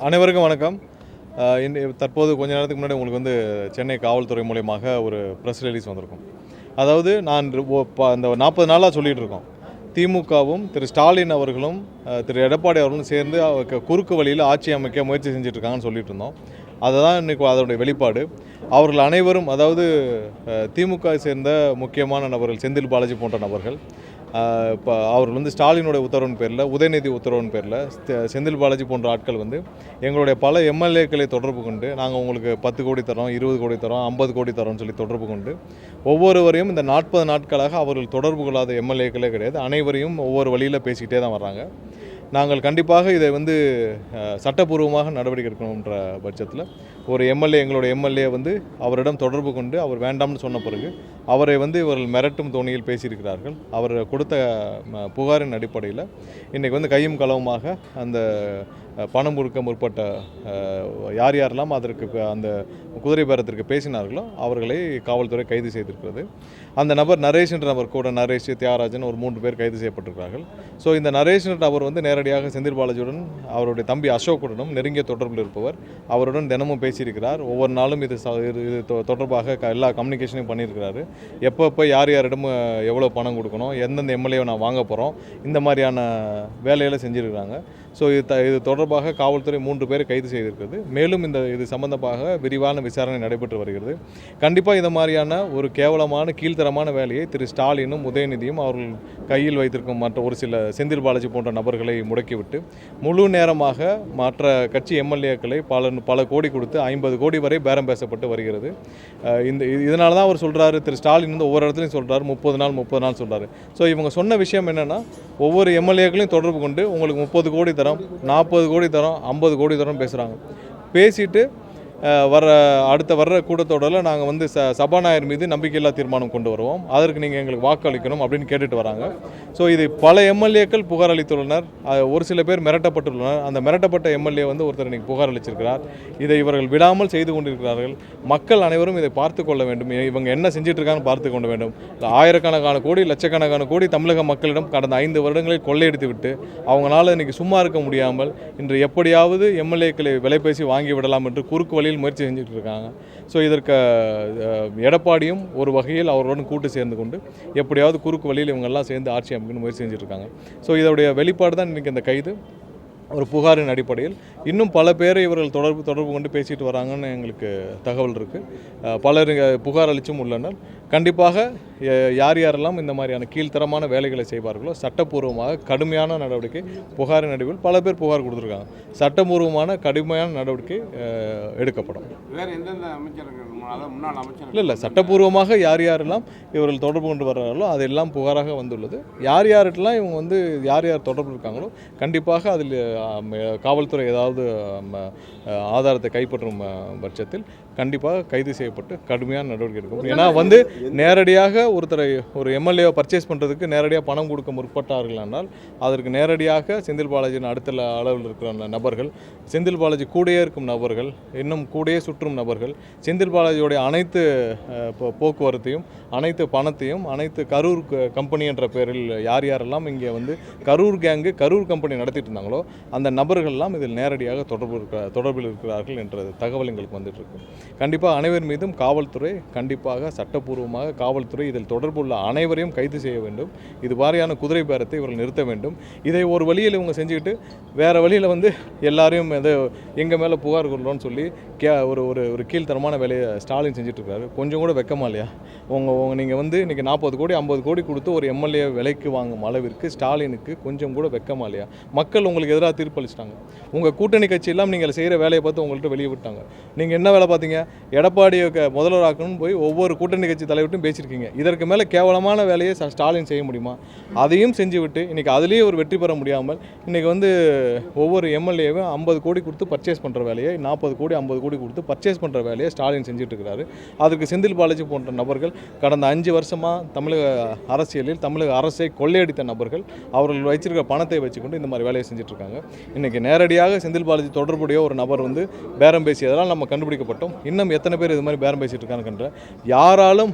அனைவருக்கும் வணக்கம். தற்போது கொஞ்ச நேரத்துக்கு முன்னாடி உங்களுக்கு சென்னை காவல்துறை மூலயமாக ஒரு ப்ரெஸ் ரிலீஸ் வந்திருக்கும். அதாவது நான் அந்த 40 நாளாக சொல்லிகிட்டு இருக்கோம், திமுகவும் திரு ஸ்டாலின் அவர்களும் திரு எடப்பாடி அவர்களும் சேர்ந்து குறுக்கு வழியில் ஆட்சி அமைக்க முயற்சி செஞ்சுட்டு இருக்காங்கன்னு சொல்லிட்டு இருந்தோம். அதுதான் இன்றைக்கி அதனுடைய வெளிப்பாடு. அவர்கள் அனைவரும், அதாவது திமுக சேர்ந்த முக்கியமான நபர்கள், செந்தில் பாலாஜி போன்ற நபர்கள், இப்போ அவர்கள் ஸ்டாலினுடைய உத்தரவின் பேரில், உதயநிதி உத்தரவின் பேரில் செந்தில் பாலாஜி போன்ற ஆட்கள் எங்களுடைய பல எம்எல்ஏக்களை தொடர்பு கொண்டு, நாங்கள் உங்களுக்கு 10 கோடி தரோம், 20 கோடி தரோம், 50 கோடி தரோம்னு சொல்லி தொடர்பு கொண்டு ஒவ்வொருவரையும் இந்த 40 நாட்களாக அவர்கள் தொடர்பு கொள்ளாத எம்எல்ஏக்களே கிடையாது, அனைவரையும் ஒவ்வொரு வழியில் பேசிக்கிட்டே தான் வர்றாங்க. நாங்கள் கண்டிப்பாக இதை சட்டப்பூர்வமாக நடவடிக்கை எடுக்கணுன்ற பட்சத்தில் ஒரு எம்எல்ஏ, எங்களுடைய எம்எல்ஏ அவரிடம் தொடர்பு கொண்டு அவர் வேண்டாம்னு சொன்ன பிறகு அவரை இவர்கள் மிரட்டும் தோணியில் பேசியிருக்கிறார்கள். அவர் கொடுத்த புகாரின் அடிப்படையில் இன்றைக்கி கையும் களவுமாக அந்த பணம் கொடுக்க முற்பட்ட யார் யாரெல்லாம் அதற்கு அந்த குதிரை பேரத்திற்கு பேசினார்களோ அவர்களை காவல்துறை கைது செய்திருக்கிறது. அந்த நபர் நரேஷ் என்ற நபர் கூட, நரேஷ், தியாகராஜன், ஒரு 3 பேர் கைது செய்யப்பட்டிருக்கிறார்கள். ஸோ இந்த நரேஷ் என்ற நபர் நேரடியாக செந்தில் பாலாஜியுடன், அவருடைய தம்பி அசோக்குடனும் நெருங்கிய தொடர்பில் இருப்பவர். அவருடன் தினமும் பேசியிருக்கிறார். ஒவ்வொரு நாளும் இது தொடர்பாக எல்லா கம்யூனிகேஷனையும் பண்ணியிருக்கிறாரு. எப்போ யார் யாரிடம் எவ்வளோ பணம் கொடுக்கணும், எந்தெந்த எம்எல்ஏவை நான் வாங்க போகிறோம், இந்த மாதிரியான வேலைகளை செஞ்சுருக்கிறாங்க. ஸோ இது தொடர்பாக காவல்துறை 3 பேரை கைது செய்திருக்கிறது. மேலும் இது சம்பந்தமாக விரிவான விசாரணை நடைபெற்று வருகிறது. கண்டிப்பாக இந்த மாதிரியான ஒரு கேவலமான கீழ்த்தரமான வேலையை திரு ஸ்டாலினும் உதயநிதியும் அவர்கள் கையில் வைத்திருக்கும் மற்ற ஒரு சில செந்தில் பாலாஜி போன்ற நபர்களை முடக்கிவிட்டு முழு நேரமாக மற்ற கட்சி எம்எல்ஏக்களை பல கோடி கொடுத்து 50 கோடி வரை பேரம் பேசப்பட்டு வருகிறது. இதனால தான் அவர் சொல்கிறாரு, திரு ஸ்டாலின் ஒவ்வொரு இடத்துலையும் சொல்கிறார் 30 நாள் சொல்கிறாரு. ஸோ இவங்க சொன்ன விஷயம் என்னென்னா, ஒவ்வொரு எம்எல்ஏக்களையும் தொடர்பு கொண்டு உங்களுக்கு 30 கோடி தரோம், 40 கோடி தரோம், 50 கோடி தரோம் பேசுகிறாங்க. பேசிட்டு அடுத்த வர்ற கூட்டத்தொடரில் நாங்கள் சபாநாயகர் மீது நம்பிக்கையில்லா தீர்மானம் கொண்டு வருவோம், அதற்கு நீங்கள் எங்களுக்கு வாக்கு அளிக்கணும் அப்படின்னு கேட்டுட்டு வராங்க. ஸோ இது பல எம்எல்ஏக்கள் புகார் அளித்துள்ளனர். ஒரு சில பேர் மிரட்டப்பட்டுள்ளனர். அந்த மிரட்டப்பட்ட எம்எல்ஏ ஒருத்தர் இன்றைக்கி புகார் அளிச்சிருக்கிறார். இதை இவர்கள் விடாமல் செய்து கொண்டிருக்கிறார்கள். மக்கள் அனைவரும் இதை பார்த்து கொள்ள வேண்டும். இவங்க என்ன செஞ்சுட்டு இருக்காங்கன்னு பார்த்து கொள்ள வேண்டும். ஆயிரக்கணக்கான கோடி, லட்சக்கணக்கான கோடி தமிழக மக்களிடம் கடந்த 5 வருடங்களில் கொள்ளையடித்து விட்டு அவங்களால இன்றைக்கி சும்மா இருக்க முடியாமல் இன்று எப்படியாவது எம்எல்ஏக்களை விலை பேசி வாங்கி விடலாம் என்று குறுக்கு முயற்சி செஞ்சுட்டு இருக்காங்க. ஸோ இதற்கு எடப்பாடியும் ஒரு வகையில் அவருடன் கூட்டு சேர்ந்து கொண்டு எப்படியாவது குறுக்கு வழியில் இவங்கெல்லாம் சேர்ந்து ஆட்சி அமைக்கணும்னு முயற்சி செஞ்சுட்டு இருக்காங்க. ஸோ இதோடைய வெளிப்பாடு தான் இன்றைக்கி இந்த கைது. ஒரு புகாரின் அடிப்படையில் இன்னும் பல பேரை இவர்கள் தொடர்பு கொண்டு பேசிட்டு வராங்கன்னு எங்களுக்கு தகவல் இருக்குது. பலர் புகார் அளித்தும் உள்ளனர். கண்டிப்பாக யார் யாரெல்லாம் இந்த மாதிரியான கீழ்த்தரமான வேலைகளை செய்வார்களோ சட்டப்பூர்வமாக கடுமையான நடவடிக்கை, புகாரின் அடிப்படையில் பல பேர் புகார் கொடுத்துருக்காங்க, சட்டப்பூர்வமான கடுமையான நடவடிக்கை எடுக்கப்படும். வேறு எந்தெந்த அமைச்சர்கள், முன்னாள் அமைச்சர் இல்லை, சட்டப்பூர்வமாக யார் யாரெல்லாம் இவர்கள் தொடர்பு கொண்டு வர்றாங்களோ அதெல்லாம் புகாராக வந்துள்ளது. யார் யார்கிட்டலாம் இவங்க யார் தொடர்பு இருக்காங்களோ கண்டிப்பாக அதில் காவல்துறை ஏதாவது ஆதாரத்தை கைப்பற்றும் பட்சத்தில் கண்டிப்பாக கைது செய்யப்பட்டு கடுமையான நடவடிக்கை எடுக்கும். ஏன்னா நேரடியாக ஒரு எம்எல்ஏவை பர்ச்சேஸ் பண்ணுறதுக்கு நேரடியாக பணம் கொடுக்க முற்பட்டார்கள் என்றால் அதற்கு நேரடியாக செந்தில் பாலாஜியின் அடுத்த அளவில் இருக்கிற நபர்கள், செந்தில் பாலாஜி கூடயே இருக்கும் நபர்கள், இன்னும் கூடயே சுற்றும் நபர்கள், செந்தில் பாலாஜியோடைய அனைத்து போக்குவரத்தையும், அனைத்து பணத்தையும், அனைத்து கரூர் கம்பெனி என்ற பெயரில் யார் யாரெல்லாம் இங்கே கரூர் கேங்கு, கரூர் கம்பெனி நடத்திட்டு இருந்தாங்களோ அந்த நபர்கள்லாம் இதில் நேரடியாக தொடர்பில் இருக்கிறார்கள் என்ற தகவல் எங்களுக்கு வந்துட்டு இருக்கு. கண்டிப்பாக அனைவர் மீதும் காவல்துறை, கண்டிப்பாக சட்டப்பூர்வமாக காவல்துறை இதில் தொடர்புள்ள அனைவரையும் கைது செய்ய வேண்டும். இது மாதிரியான குதிரை பேரத்தை இவர்கள் நிறுத்த வேண்டும். இதை ஒரு வழியில் இவங்க செஞ்சுக்கிட்டு வேறு வழியில் எல்லாரையும் எங்கள் மேலே புகார் கொள்கிறோன்னு சொல்லி ஒரு கீழ்த்தரமான வேலையை ஸ்டாலின் செஞ்சுட்ருக்காரு. கொஞ்சம் கூட வெக்கமா இல்லையா? நீங்கள் இன்றைக்கி 40 கோடி 50 கோடி கொடுத்து ஒரு எம்எல்ஏ விலைக்கு வாங்கும் அளவிற்கு ஸ்டாலினுக்கு கொஞ்சம் கூட வெக்கமா இல்லையா? மக்கள் உங்களுக்கு எதிராக தீர்ப்பளிச்சிட்டாங்க. உங்கள் கூட்டணி கட்சியெல்லாம் நீங்கள் செய்கிற வேலையை பார்த்து உங்கள்கிட்ட வெளியே விட்டாங்க. நீங்கள் என்ன வேலை பார்த்தீங்க? எடப்பாடியை முதல்வராக்கணும்னு போய் ஒவ்வொரு கூட்டணி கட்சி தலைவர்கிட்டும் பேசியிருக்கீங்க. இதற்கு மேலே கேவலமான வேலையை ஸ்டாலின் செய்ய முடியுமா? அதையும் செஞ்சு விட்டு இன்றைக்கி அதுலேயே ஒரு வெற்றி பெற முடியாமல் இன்றைக்கி ஒவ்வொரு எம்எல்ஏவும் 50 கோடி கொடுத்து பர்ச்சேஸ் பண்ணுற வேலையை, 40 கோடி 50 கோடி கொடுத்து பர்ச்சேஸ் பண்ணுற வேலையை ஸ்டாலின் செஞ்சுட்டு இருக்கிறாரு. அதுக்கு செந்தில் பாலாஜி போன்ற நபர்கள் கடந்த 5 வருஷமாக தமிழக அரசியலில் தமிழக அரசை கொள்ளையடித்த நபர்கள், அவர்கள் வச்சிருக்கிற பணத்தை வச்சுக்கொண்டு இந்த மாதிரி வேலையை செஞ்சுட்ருக்காங்க. இன்றைக்கி நேரடியாக செந்தில் பாலாஜி தொடர்புடைய ஒரு நபர் பேரம் பேசியதெல்லாம் நம்ம கண்டுபிடிக்கப்பட்டோம். இன்னும் எத்தனை பேர் இது மாதிரி பேரம் பேசிகிட்டு இருக்காங்கன்ற யாராலும்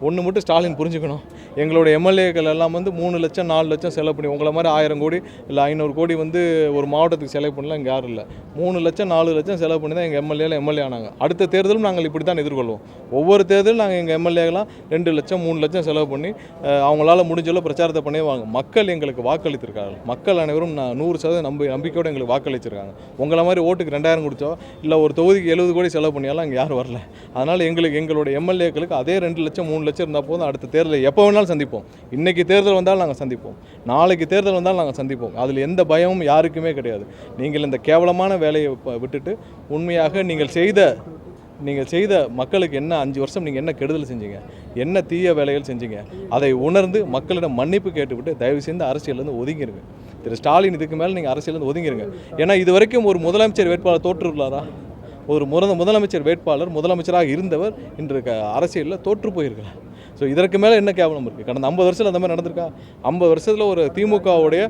ஒன்று மட்டும் ஸ்டாலின் புரிஞ்சுக்கணும். எங்களுடைய எம்எல்ஏக்கள் எல்லாம் வந்து 3 லட்சம் 4 லட்சம் செலவு பண்ணி, உங்களை மாதிரி 1000 கோடி இல்லை 500 கோடி வந்து ஒரு மாவட்டத்துக்கு செலவு பண்ணலாம் இங்கே யாரும் இல்லை. 3 லட்சம் 4 லட்சம் செலவு பண்ணி தான் எங்கள் எம்எல்ஏ ஆனாங்க. அடுத்த தேர்தலும் நாங்கள் இப்படி தான் எதிர்கொள்வோம். ஒவ்வொரு தேர்தலும் நாங்கள் எங்கள் எம்எல்ஏலாம் 2 லட்சம் 3 லட்சம் செலவு பண்ணி அவங்களால முடிஞ்சளவு பிரச்சாரத்தை பண்ணுவாங்க. மக்கள் எங்களுக்கு வாக்களித்திருக்காங்க. மக்கள் அனைவரும் 100% நம்பிக்கையோடு எங்களுக்கு வாக்களிச்சிருக்காங்க. உங்களை மாதிரி ஓட்டுக்கு 2000 கொடுத்தோ இல்லை ஒரு தொகுதிக்கு 70 கோடி செலவு பண்ணியாலும் இங்கே யாரும் வரல. அதனால் எங்களுடைய எம்எல்ஏக்களுக்கு அதே 2 லட்சம் 3 லட்சம் இருந்தால் போதும். அடுத்த தேர்தலை எப்போ வேணாலும் சந்திப்போம். இன்றைக்கி தேர்தல் வந்தாலும் நாங்கள் சந்திப்போம், நாளைக்கு தேர்தல் வந்தாலும் நாங்கள் சந்திப்போம். அதில் எந்த பயமும் யாருக்குமே கிடையாது. நீங்கள் இந்த கேவலமான வேலையை விட்டுட்டு உண்மையாக நீங்கள் செய்த மக்களுக்கு என்ன 5 வருஷம் நீங்கள் என்ன கெடுதல் செஞ்சீங்க, என்ன தீய வேலைகள் செஞ்சீங்க, அதை உணர்ந்து மக்களிடம் மன்னிப்பு கேட்டுவிட்டு தயவு செய்து அரசியலேருந்து ஒதுங்கிருங்க. திரு ஸ்டாலின் இதுக்கு மேலே நீங்கள் அரசியலேருந்து ஒதுங்கிருங்க. ஏன்னா இது வரைக்கும் ஒரு முதலமைச்சர் வேட்பாளர் தோற்றுள்ளாரா? ஒரு முதலமைச்சர் வேட்பாளர் முதலமைச்சராக இருந்தவர் இன்று அரசியலில் தோற்று போயிருக்கிறார். ஸோ இதற்கு மேலே என்ன கேவலம் இருக்குது? கடந்த 50 வருஷத்தில் அந்த மாதிரி நடந்திருக்கா? 50 வருஷத்தில் ஒரு திமுகவுடைய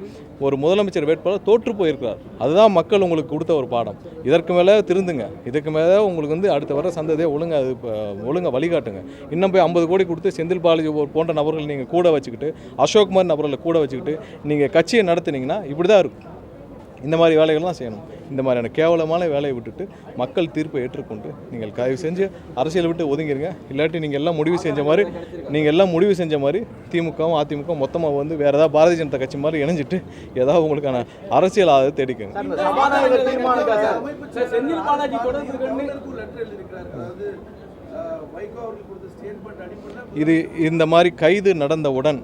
ஒரு முதலமைச்சர் வேட்பாளர் தோற்று போயிருக்கிறார். அதுதான் மக்கள் உங்களுக்கு கொடுத்த ஒரு பாடம். இதற்கு மேலே திருந்துங்க. இதுக்கு மேலே உங்களுக்கு வந்து அடுத்த வர சந்ததியை ஒழுங்காக வழிகாட்டுங்க. இன்னும் போய் 50 கோடி கொடுத்து செந்தில் பாலாஜி போன்ற நபர்கள் நீங்கள் கூட வச்சுக்கிட்டு, அசோக்குமார் நபர்களை கூட வச்சுக்கிட்டு நீங்கள் கட்சியை நடத்துனீங்கன்னா இப்படி தான் இருக்கும். இந்த மாதிரி வேலைகள்லாம் செய்யணும். இந்த மாதிரியான கேவலமான வேலையை விட்டுட்டு மக்கள் தீர்ப்பை ஏற்றுக்கொண்டு நீங்கள் தயவு செஞ்சு அரசியலை விட்டு ஒதுங்கிருங்க. இல்லாட்டி நீங்கள் எல்லாம் முடிவு செஞ்ச மாதிரி திமுகவும் அதிமுகவும் மொத்தமாக வந்து வேறு ஏதாவது பாரதிய ஜனதா கட்சி மாதிரி இணைஞ்சிட்டு ஏதாவது உங்களுக்கான அரசியல் ஆதரவை தேடிக்கங்க. இது இந்த மாதிரி கைது நடந்தவுடன்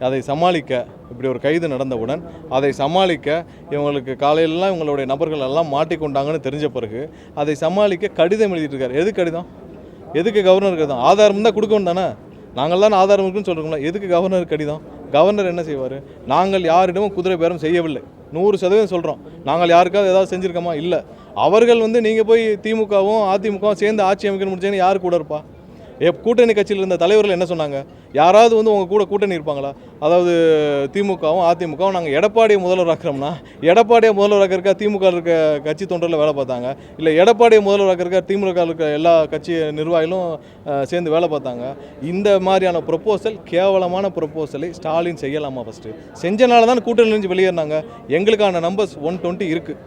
அதை சமாளிக்க, இப்படி ஒரு கைது நடந்தவுடன் அதை சமாளிக்க இவங்களுக்கு காலையிலலாம் இவங்களுடைய நபர்கள் எல்லாம் மாட்டிக்கொண்டாங்கன்னு தெரிஞ்ச பிறகு அதை சமாளிக்க கடிதம் எழுதிட்டுருக்காரு. எது கடிதம்? எதுக்கு கவர்னர் கடிதம்? ஆதாரம் தான் கொடுக்கணும் தானே? நாங்கள் தான் ஆதாரம் இருக்குன்னு சொல்கிறோங்களா? எதுக்கு கவர்னர் கடிதம்? கவர்னர் என்ன செய்வார்? நாங்கள் யாரிடமும் குதிரை பேரம் செய்யவில்லை, 100% சொல்கிறோம். நாங்கள் யாருக்காவது ஏதாவது செஞ்சுருக்கோமா? இல்லை. அவர்கள் வந்து நீங்கள் போய் திமுகவும் அதிமுகவும் சேர்ந்து ஆட்சி அமைக்கணும் முடிச்சேன்னு யார் கூட இருப்பா? கூட்டணி கட்சியில் இருந்த தலைவர்கள் என்ன சொன்னாங்க? யாராவது வந்து உங்கள் கூட கூட்டணி இருப்பாங்களா? அதாவது திமுகவும் அதிமுகவும் நாங்கள் எடப்பாடியை முதல்வராக்கிறோம்னா, எடப்பாடியை முதல்வராக்கிறக்கா திமுக இருக்க கட்சி தொண்டரில் வேலை பார்த்தாங்க, இல்லை எடப்பாடியை முதல்வராக்கிறக்கா திமுக இருக்க எல்லா கட்சி நிர்வாகிகளும் சேர்ந்து வேலை பார்த்தாங்க. இந்த மாதிரியான ப்ரொப்போசல், கேவலமான ப்ரொப்போசலை ஸ்டாலின் செய்யலாமா? ஃபஸ்ட்டு செஞ்சனால தான் கூட்டணியிலிருந்து வெளியேறினாங்க. எங்களுக்கான நம்பர்ஸ் 120 இருக்குது.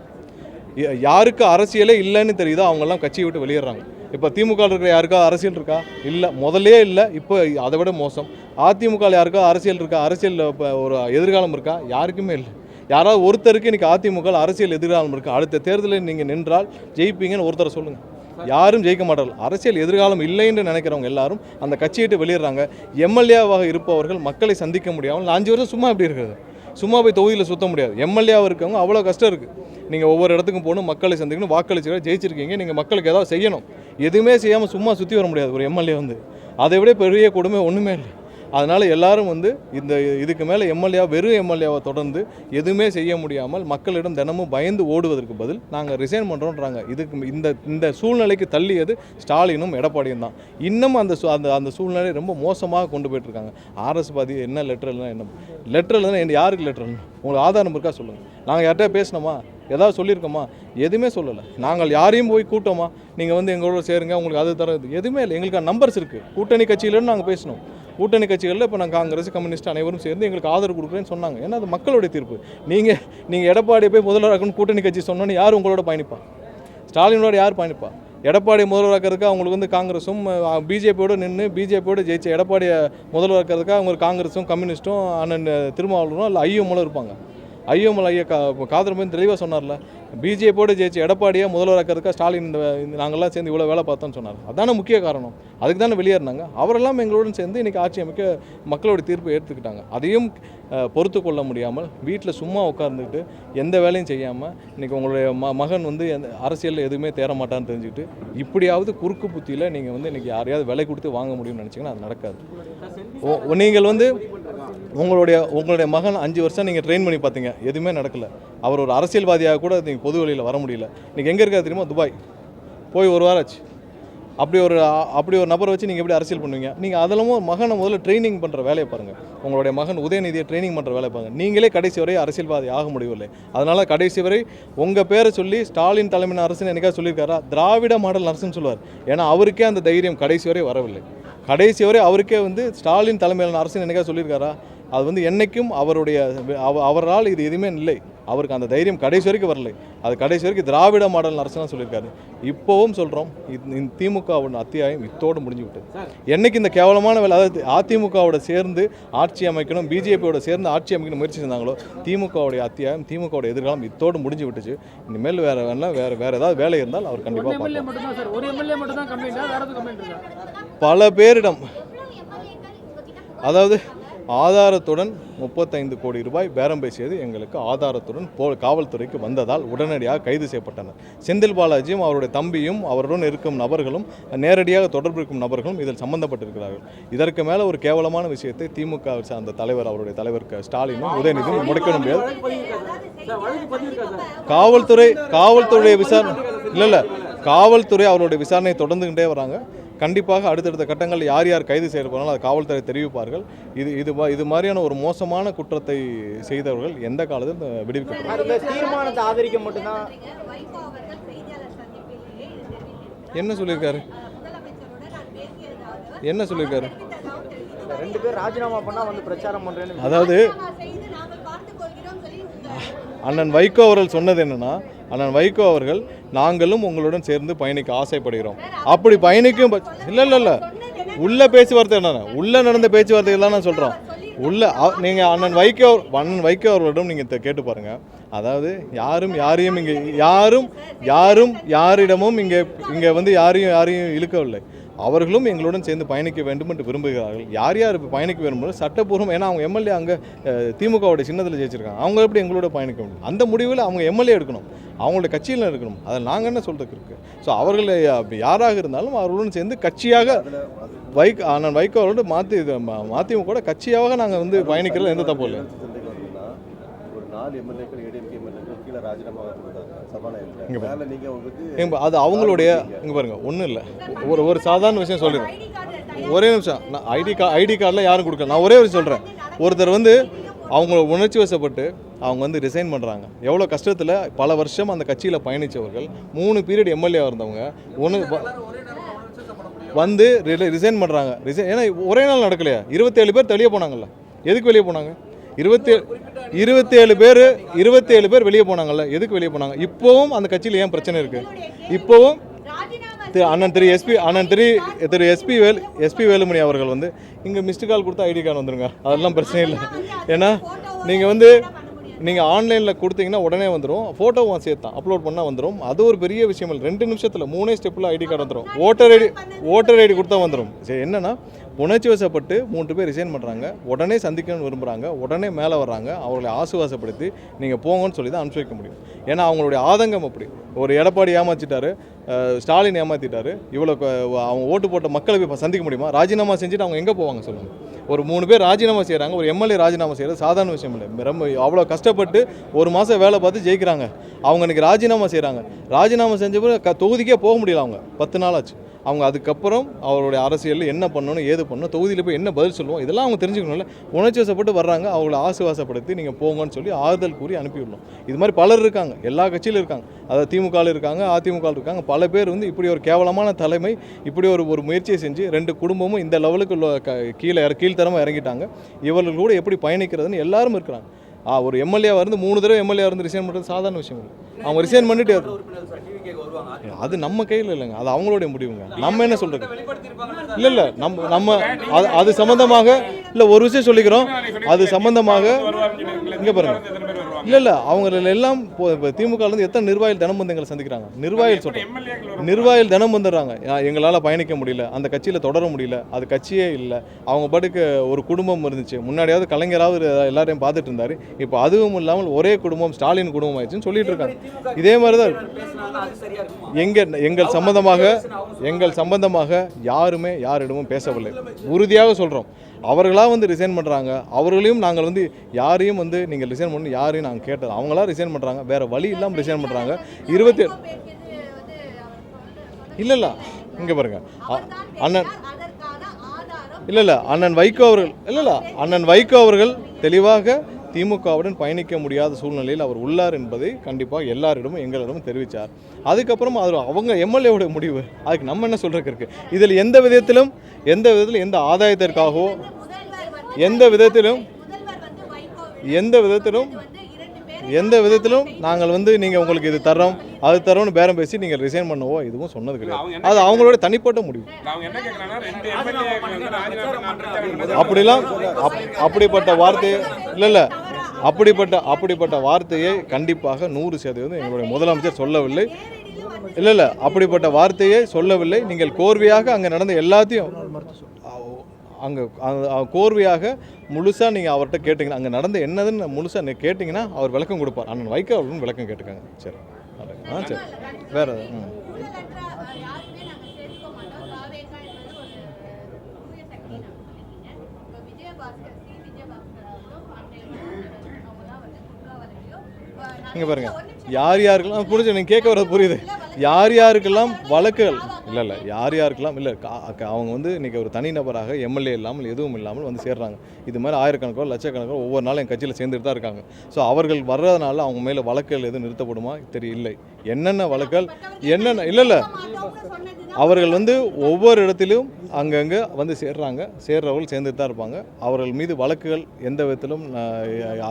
யாருக்கு அரசியலே இல்லைன்னு தெரியுதோ அவங்கெல்லாம் கட்சியை விட்டு வெளியேறாங்க. இப்போ திமுக இருக்கிற யாருக்கா அரசியல் இருக்கா? இல்லை, முதலே இல்லை. இப்போ அதை விட மோசம். அதிமுக யாருக்கா அரசியல் இருக்கா? அரசியல் இப்போ ஒரு எதிர்காலம் இருக்கா? யாருக்குமே இல்லை. யாராவது ஒருத்தருக்கு இன்றைக்கி அதிமுக அரசியல் எதிர்காலம் இருக்கா? அடுத்த தேர்தலில் நீங்கள் நின்றால் ஜெயிப்பீங்கன்னு ஒருத்தரை சொல்லுங்கள். யாரும் ஜெயிக்க மாட்டார்கள். அரசியல் எதிர்காலம் இல்லைன்னு நினைக்கிறவங்க எல்லாரும் அந்த கட்சியிட்டு வெளியிடுறாங்க. எம்எல்ஏவாக இருப்பவர்கள் மக்களை சந்திக்க முடியாமல் 5 வருஷம் சும்மா எப்படி இருக்கிறது? சும்மா போய் தொகுதியில் சுற்ற முடியாது. எம்எல்ஏவாக இருக்கவங்க அவ்வளோ கஷ்டம் இருக்குது. நீங்கள் ஒவ்வொரு இடத்துக்கும் போகணும், மக்களை சந்திக்கணும், வாக்களிச்சு ஜெயிச்சிருக்கீங்க. நீங்கள் மக்களுக்கு ஏதாவது செய்யணும். எதுவுமே செய்யாமல் சும்மா சுற்றி வர முடியாது ஒரு எம்எல்ஏ வந்து. அதை விட பெரிய கொடுமை ஒன்றுமே இல்லை. அதனால் எல்லாரும் வந்து இதுக்கு மேலே வெறும் எம்எல்ஏவை தொடர்ந்து எதுவுமே செய்ய முடியாமல் மக்களிடம் தினமும் பயந்து ஓடுவதற்கு பதில் நாங்கள் ரிசைன் பண்ணுறோன்றாங்க. இந்த சூழ்நிலைக்கு தள்ளியது ஸ்டாலினும் எடப்பாடியும் தான். இன்னும் அந்த சூழ்நிலை ரொம்ப மோசமாக கொண்டு போயிட்டுருக்காங்க. ஆர்எஸ் பாதி என்ன லெட்டர் எழுதுனா யாருக்கு லெட்டர் எழுதணும்? உங்களுக்கு ஆதாரம் இருக்கா சொல்லுங்கள். நாங்கள் யார்கிட்ட பேசினோமா? ஏதாவது சொல்லியிருக்கோமா? எதுவுமே சொல்லலை. நாங்கள் யாரையும் போய் கூட்டோமா, நீங்கள் வந்து எங்களோட சேருங்க, உங்களுக்கு அது தர எதுவுமே இல்லை. எங்களுக்கு நம்பர்ஸ் இருக்குது. கூட்டணி கட்சியிலேருந்து நாங்கள் பேசினோம். கூட்டணி கட்சிகளில் இப்போ நாங்கள் காங்கிரஸ், கம்யூனிஸ்ட் அனைவரும் சேர்ந்து எங்களுக்கு ஆதரவு கொடுக்குறேன்னு சொன்னாங்க. ஏன்னா அது மக்களுடைய தீர்ப்பு. நீங்கள் எடப்பாடியை போய் முதல்வராக்கணும் கூட்டணி கட்சி சொன்னோன்னு யார் உங்களோட பயணிப்பா? ஸ்டாலினோட யார் பயணிப்பா? எடப்பாடி முதல்வராக்கிறதுக்கு அவங்களுக்கு வந்து காங்கிரஸும் பிஜேபியோடு நின்று பிஜேபியோடு ஜெயிச்ச எடப்பாடியை முதல்வராக்கிறதுக்கு அவங்க காங்கிரஸும் கம்யூனிஸ்ட்டும் அண்ணன் திருமாவளவரும் இல்லை ஐயோமலும் இருப்பாங்க. ஐயோமல் ஐயா காதர்மன் தெளிவாக சொன்னார்ல, பிஜேபியோடு ஜெயிச்ச எடப்பாடியை முதல்வராக்கிறதுக்காக ஸ்டாலின் நாங்கள்லாம் சேர்ந்து இவ்வளோ வேலை பார்த்தோன்னு சொன்னார். அதான முக்கிய காரணம். அதுக்கு தானே வெளியேறினாங்க. அவரெல்லாம் எங்களுடன் சேர்ந்து இன்றைக்கி ஆட்சி அமைக்க மக்களோட தீர்ப்பை ஏற்றுக்கிட்டாங்க. அதையும் பொறுத்து கொள்ள முடியாமல் வீட்டில் சும்மா உட்கார்ந்துக்கிட்டு எந்த வேலையும் செய்யாமல் இன்றைக்கி உங்களுடைய மகன் வந்து அரசியலில் எதுவுமே தேர மாட்டான்னு தெரிஞ்சுக்கிட்டு இப்படியாவது குறுக்கு புத்தியில் நீங்கள் வந்து இன்றைக்கி யாரையாவது விலை கொடுத்து வாங்க முடியும்னு நினச்சிங்கன்னா அது நடக்காது. நீங்கள் வந்து உங்களுடைய மகன் 5 வருஷம் நீங்கள் ட்ரெயின் பண்ணி பார்த்தீங்க, எதுவுமே நடக்கலை. அவர் ஒரு அரசியல்வாதியாக கூட நீங்கள் பொது வழியில் வர முடியல. இன்றைக்கி எங்கே இருக்காது தெரியுமா? துபாய் போய் 1 வாரம் ஆச்சு. அப்படி ஒரு நபரை வச்சு நீங்கள் எப்படி அரசியல் பண்ணுவீங்க? நீங்கள் அதெல்லாம் மகனை முதல்ல ட்ரைனிங் பண்ணுற வேலையை பாருங்கள். உங்களுடைய மகன் உதயநிதியை ட்ரைனிங் பண்ணுற வேலையை பாருங்கள். நீங்களே கடைசி வரை அரசியல்வாதி ஆக முடியவில்லை. அதனால் கடைசி வரை உங்கள் பேரை சொல்லி ஸ்டாலின் தலைமையின் அரசுன்னு எனக்காக சொல்லியிருக்காரா? திராவிட மாடல் அரசுன்னு சொல்லுவார். ஏன்னா அவருக்கே அந்த தைரியம் கடைசி வரை வரவில்லை. கடைசி வரை அவருக்கே வந்து ஸ்டாலின் தலைமையிலான அரசு என்னைக்கா சொல்லியிருக்காரா? அது வந்து என்றைக்கும் அவரால் இது எதுவுமே இல்லை. அவருக்கு அந்த தைரியம் கடைசி வரைக்கும் வரலை. அது கடைசி வரைக்கும் திராவிட மாடல் அரசு தான் சொல்லியிருக்காரு. இப்போவும் சொல்கிறோம், இந்த திமுகவோட அத்தியாயம் இத்தோடு முடிஞ்சு விட்டது. என்னைக்கு இந்த கேவலமான வேலை, அதாவது அதிமுகவோட சேர்ந்து ஆட்சி அமைக்கணும், பிஜேபியோட சேர்ந்து ஆட்சி அமைக்கணும் முயற்சி செஞ்சாங்களோ, திமுகவுடைய அத்தியாயம், திமுகவோட எதிர்காலம் இத்தோடு முடிஞ்சு விட்டுச்சு. இனிமேல் வேறு ஏதாவது வேலை இருந்தால் அவர் கண்டிப்பாக பல பேரிடம், அதாவது ஆதாரத்துடன் 35 கோடி ரூபாய் பேரம் பேசியது எங்களுக்கு ஆதாரத்துடன் காவல்துறைக்கு வந்ததால் உடனடியாக கைது செய்யப்பட்டனர். செந்தில் பாலாஜியும் அவருடைய தம்பியும் அவருடன் இருக்கும் நபர்களும் நேரடியாக தொடர்பு இருக்கும் நபர்களும் இதில் சம்பந்தப்பட்டிருக்கிறார்கள். இதற்கு மேலே ஒரு கேவலமான விஷயத்தை திமுக சார்ந்த தலைவர், அவருடைய தலைவர் ஸ்டாலினும் உதயநிதியும் முடக்க முடியாது. காவல்துறை விசாரணை இல்லை காவல்துறை அவருடைய விசாரணையை தொடர்ந்துகிட்டே வராங்க. கண்டிப்பாக அடுத்தடுத்த கட்டங்கள் யார் யார் கைது செய்யப்படுறாங்களோ அது காவல்துறை தெரிவிப்பார்கள். இது மாதிரியான ஒரு மோசமான குற்றத்தை செய்தவர்கள் எந்த காலத்தில் விடுவிக்கப்படுவார்கள். தீர்மானத்தை ஆதரிக்க மட்டும்தான் என்ன சொல்லியிருக்காரு? 2 பேர் ராஜினாமா பண்ணா வந்து பிரச்சாரம் பண்றேன்னு, அதாவது அண்ணன் வைகோ அவர்கள் சொன்னது என்னன்னா, அண்ணன் வைகோ அவர்கள் நாங்களும் உங்களுடன் சேர்ந்து பயணிக்க ஆசைப்படுகிறோம். அப்படி பயணிக்கும் இல்லை உள்ள பேச்சுவார்த்தை என்னென்ன உள்ள நடந்த பேச்சுவார்த்தைகள் தான் நான் சொல்கிறோம். நீங்கள் அண்ணன் வைகோ அவர்களிடம் நீங்கள் கேட்டு பாருங்கள். அதாவது யாரையும் இங்கே யாரிடமும் இங்கே வந்து யாரையும் இழுக்கவில்லை. அவர்களும் எங்களுடன் சேர்ந்து பயணிக்க வேண்டும் என்று விரும்புகிறார்கள். யார் பயணிக்க வேண்டும் சட்டப்பூர்வம், ஏன்னா அவங்க எம்எல்ஏ அங்கே திமுகவுடைய சின்னத்தில் ஜெயிச்சிருக்காங்க. அவங்க எப்படி எங்களோட பயணிக்க முடியும்? அந்த முடிவில் அவங்க எம்எல்ஏ எடுக்கணும், அவங்களுடைய கட்சியில் எடுக்கணும். அதை நாங்கள் என்ன சொல்கிறதுக்கு இருக்குது? ஸோ அவர்கள் யாராக இருந்தாலும் அவர்களுடன் சேர்ந்து கட்சியாக அண்ணன் வைகோ அவரோடு மதிமுக கூட கட்சியாக நாங்கள் வந்து பயணிக்கிறது எந்த தப்பு இல்லை. அது அவங்களுடைய இங்கே பாருங்க, ஒன்றும் இல்லை. ஒரு சாதாரண விஷயம் சொல்லிடுறேன். ஒரே நிமிஷம், நான் ஐடி கார்டில் யாரும் கொடுக்கல. நான் ஒரே ஒரு சொல்கிறேன். ஒருத்தர் வந்து அவங்க உணர்ச்சி வசப்பட்டு அவங்க வந்து ரிசைன் பண்ணுறாங்க. எவ்வளோ கஷ்டத்தில் பல வருஷம் அந்த கட்சியில் பயணித்தவர்கள், 3 பீரியட் எம்எல்ஏவாக இருந்தவங்க வந்து ரிசைன் பண்ணுறாங்க. ஏன்னா ஒரே நாள் நடக்கலையா? 27 பேர் வெளியே போனாங்கல்ல. எதுக்கு வெளியே போனாங்க? 27 பேர் வெளியே போனாங்கல்ல. எதுக்கு வெளியே போனாங்க? இப்போவும் அந்த கட்சியில் ஏன் பிரச்சனை இருக்குது? இப்போவும் திரு எஸ்பி வேலுமணி அவர்கள் வந்து இங்கே மிஸ்டு கால் கொடுத்தா ஐடி கார்டு வந்துருங்க, அதெல்லாம் பிரச்சனை இல்லை. ஏன்னா நீங்கள் ஆன்லைனில் கொடுத்தீங்கன்னா உடனே வந்துடும். ஃபோட்டோவும் சேர்த்தான் அப்லோட் பண்ணால் வந்துடும். அது ஒரு பெரிய விஷயம் இல்லை. 2 நிமிஷத்தில் 3 ஸ்டெப்பில் ஐடி கார்டு வந்துடும். ஓட்டர் ஐடி கொடுத்தா வந்துடும். சரி, என்னென்னா உணர்ச்சி வசப்பட்டு 3 பேர் ரிசைன் பண்ணுறாங்க. உடனே சந்திக்கணும்னு விரும்புகிறாங்க. உடனே மேலே வர்றாங்க. அவர்களை ஆசுவாசப்படுத்தி நீங்கள் போங்கன்னு சொல்லி தான் அனுப்பிச்சி வைக்க முடியும். ஏன்னா அவங்களுடைய ஆதங்கம் அப்படி. ஒரு எடப்பாடி ஏமாற்றிட்டாரு, ஸ்டாலின் ஏமாற்றிட்டாரு. இவ்வளோ அவங்க ஓட்டு போட்ட மக்களை போய் சந்திக்க முடியுமா? ராஜினாமா செஞ்சுட்டு அவங்க எங்கே போவாங்க சொல்லுங்கள்? ஒரு 3 பேர் ராஜினாமா செய்கிறாங்க. ஒரு எம்எல்ஏ ராஜினாமா செய்கிறது சாதாரண விஷயம் இல்லை. ரொம்ப அவ்வளோ கஷ்டப்பட்டு 1 மாதம் வேலை பார்த்து ஜெயிக்கிறாங்க. அவங்க இன்றைக்கி ராஜினாமா செய்கிறாங்க. ராஜினாமா செஞ்ச பிறகு தொகுதிக்கே போக முடியல. அவங்க 10 நாள் ஆச்சு. அவங்க அதுக்கப்புறம் அவருடைய அரசியலில் என்ன பண்ணணும், ஏது பண்ணணும், தொகுதியில் போய் என்ன பதில் சொல்லுவோம், இதெல்லாம் அவங்க தெரிஞ்சுக்கணும்ல. உணர்ச்சி வசப்பட்டு வர்றாங்க. அவங்கள ஆசுவாசப்படுத்தி நீங்கள் போங்கன்னு சொல்லி ஆறுதல் கூறி அனுப்பிவிடணும். இது மாதிரி பலர் இருக்காங்க, எல்லா கட்சியிலும் இருக்காங்க. அதாவது திமுகவில் இருக்காங்க, அதிமுகவில் இருக்காங்க. பல பேர் வந்து இப்படி ஒரு கேவலமான தலைமை இப்படி ஒரு முயற்சியை செஞ்சு 2 குடும்பமும் இந்த லெவலுக்கு கீழ்த்தரமாக இறங்கிட்டாங்க. இவர்கள் கூட எப்படி பயணிக்கிறதுன்னு எல்லாரும் இருக்கிறாங்க. ஒரு எம்எல்ஏவாக இருந்து 3 தடவை எம்எல்ஏவாக இருந்து ரிசைன் பண்ணுறது சாதாரண விஷயம் இல்லை. அவங்க ரிசைன் பண்ணிட்டு அது நம்ம கையில் இல்லைங்க, அது அவங்களுடைய முடிவுங்க. நம்ம என்ன சொல்கிறது? இல்லை நம்ம அது சம்மந்தமாக இல்லை ஒரு விஷயம் சொல்லிக்கிறோம். அது சம்மந்தமாக இங்கே பாருங்கள். இல்லை அவங்கள எல்லாம் இப்போ திமுகலேருந்து எத்தனை நிர்வாகிகள் தினம் வந்து எங்களை சந்திக்கிறாங்க. நிர்வாகிகள் தினம் வந்துடுறாங்க. எங்களால் பயணிக்க முடியல, அந்த கட்சியில் தொடர முடியல, அது கட்சியே இல்லை. அவங்க பாட்டுக்கு ஒரு குடும்பம் இருந்துச்சு. முன்னாடியாவது கலைஞராவது எல்லாரையும் பார்த்துட்டு இருந்தார். இப்போ அதுவும் இல்லாமல் ஒரே குடும்பம் ஸ்டாலின் குடும்பம் ஆயிடுச்சுன்னு சொல்லிட்டு இருக்காங்க. இதே மாதிரி தான் எங்கள் சம்பந்தமாக யாருமே யாரிடமும் பேசவில்லை. உறுதியாக சொல்கிறோம். அவர்களாக வந்து ரிசைன் பண்ணுறாங்க. அவர்களையும் நாங்கள் வந்து யாரையும் வந்து நீங்கள் ரிசைன் பண்ணி யாரையும் நாங்கள் கேட்டது. அவங்களா ரிசைன் பண்ணுறாங்க. வேறு வழி இல்லாமல் ரிசைன் பண்ணுறாங்க. 27 இல்லை இங்கே பாருங்கள். அண்ணன் வைகோ அவர்கள் தெளிவாக திமுகவுடன் பயணிக்க முடியாத சூழ்நிலையில் அவர் உள்ளார் என்பதை கண்டிப்பாக எல்லாரிடமும் எங்களிடமும் தெரிவித்தார். அதுக்கப்புறம் அது அவங்க எம்எல்ஏவோட முடிவு, அதுக்கு நம்ம என்ன சொல்கிறதுக்கு இருக்குது. இதில் எந்த விதத்திலும் எந்த ஆதாயத்திற்காகவோ எந்த விதத்திலும் நாங்கள் நீங்கள் உங்களுக்கு இது தரோம் அது தரோம்னு பேரம் பேசி நீங்கள் ரிசைன் பண்ணவோ இதுவும் சொன்னது கிடையாது. அது அவங்களோட தனிப்பட்ட முடிவு. அப்படிலாம் அப்படிப்பட்ட வார்த்தையை இல்லை அப்படிப்பட்ட வார்த்தையை கண்டிப்பாக 100% எங்களுடைய முதலமைச்சர் சொல்லவில்லை. இல்லை அப்படிப்பட்ட வார்த்தையை சொல்லவில்லை. நீங்கள் கோர்வையாக அங்கே நடந்த எல்லாத்தையும் அங்கே கோர்வையாக முழுசாக நீங்கள் அவர்கிட்ட கேட்டிங்கன்னா அங்கே நடந்த என்னதுன்னு முழுசாக கேட்டிங்கன்னா அவர் விளக்கம் கொடுப்பார். அண்ணன் வைகோ அவர்களும் விளக்கம் கேட்டுக்காங்க. சரி சரி வேறு இங்கே பாருங்கள், யாருக்கெல்லாம் புரிஞ்சு நீங்கள் கேட்க வர்றது புரியுது. யாருக்கெல்லாம் வழக்குகள் இல்லை யாருக்கெல்லாம் இல்லை அவங்க இன்றைக்கி ஒரு தனிநபராக எம்எல்ஏ இல்லாமல் எதுவும் இல்லாமல் சேர்றாங்க. இது மாதிரி ஆயிரக்கணக்கோ லட்சக்கணக்கோ ஒவ்வொரு நாளும் என் கட்சியில் சேர்ந்துட்டு தான் இருக்காங்க. ஸோ அவர்கள் வர்றதுனால அவங்க மேலே வழக்குகள் எதுவும் நிறுத்தப்படுமா தெரியல. என்னென்ன வழக்குகள் என்னென்ன இல்லை அவர்கள் ஒவ்வொரு இடத்திலும் அங்கங்கே சேர்றாங்க. சேர்றவர்கள் சேர்ந்துட்டு தான் இருப்பாங்க. அவர்கள் மீது வழக்குகள் எந்த விதத்திலும்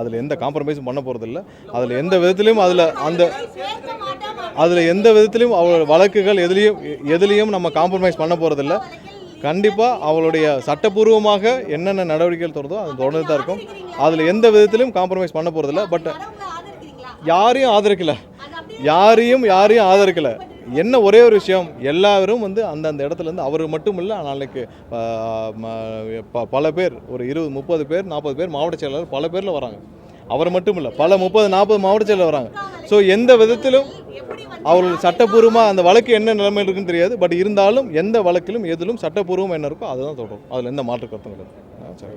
அதில் எந்த காம்ப்ரமைஸும் பண்ண போகிறதில்ல. அதில் எந்த விதத்திலும் அதில் எந்த விதத்திலும் வழக்குகள் எதுலேயும் நம்ம காம்ப்ரமைஸ் பண்ண போகிறதில்ல. கண்டிப்பாக அவளுடைய சட்டப்பூர்வமாக என்னென்ன நடவடிக்கைகள் தொடர்ந்தோ அது தொடர்ந்து தான் இருக்கும். அதில் எந்த விதத்திலும் காம்ப்ரமைஸ் பண்ண போகிறதில்ல. பட் யாரையும் ஆதரிக்கலை. என்ன ஒரே ஒரு விஷயம், எல்லாரும் அந்தந்த இடத்துலேருந்து அவர் மட்டும் இல்லை, நாளைக்கு பல பேர் ஒரு 20-30 பேர் 40 பேர் மாவட்ட செயலாளர் பல பேரில் வராங்க. அவர் மட்டும் இல்லை, பல 30-40 மாவட்ட செயலாளர் வராங்க. ஸோ எந்த விதத்திலும் அவர்கள் சட்டப்பூர்வமாக அந்த வழக்கு என்ன நிலைமையில் இருக்குன்னு தெரியாது. பட் இருந்தாலும் எந்த வழக்கிலும் எதிலும் சட்டப்பூர்வம் என்ன இருக்கோ அதுதான் தொடரும். அதில் எந்த மாற்று கருத்தும் கிடையாது. சரி.